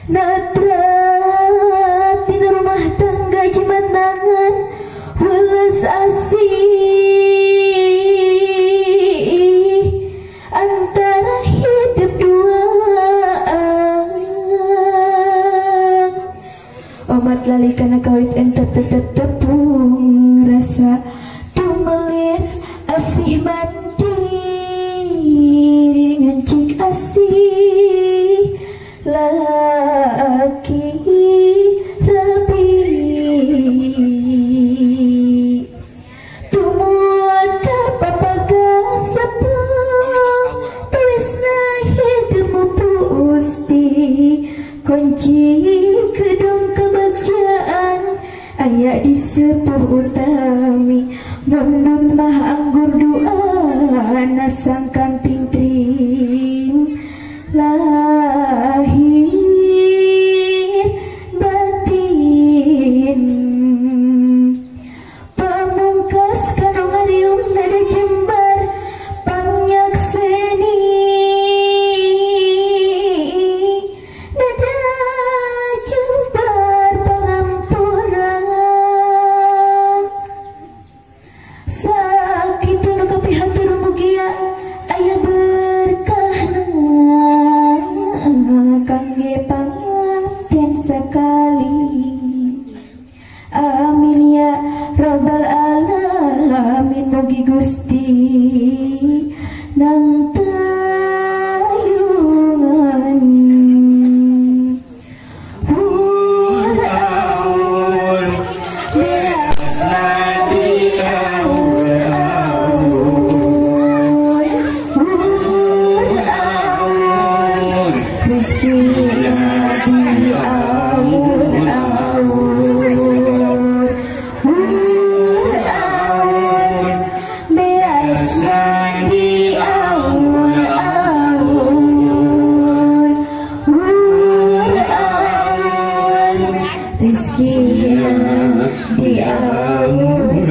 Natra tina rumah tangga jemanangan welas asih antara hidup duaan. Omat lali kana kawit ente tetep tepung rasa tumelis asih mati dengan cik asih laki rapi tumuan kapapaga sepo tulisna hidupmu pusti kunci kedong kebagjaan ayat di sepuh utami munun mah anggur doa nasang kanting tring lahir batin pamungkas karo ngariung nada jembar panyakseni nada jembar pangampuran sakit nu kapihan turun mugia aya berkahna kangge panganten sekali. Amin ya rabbal alamin. Mugi Gusti nang tayungan Huraul biasa rizki di awal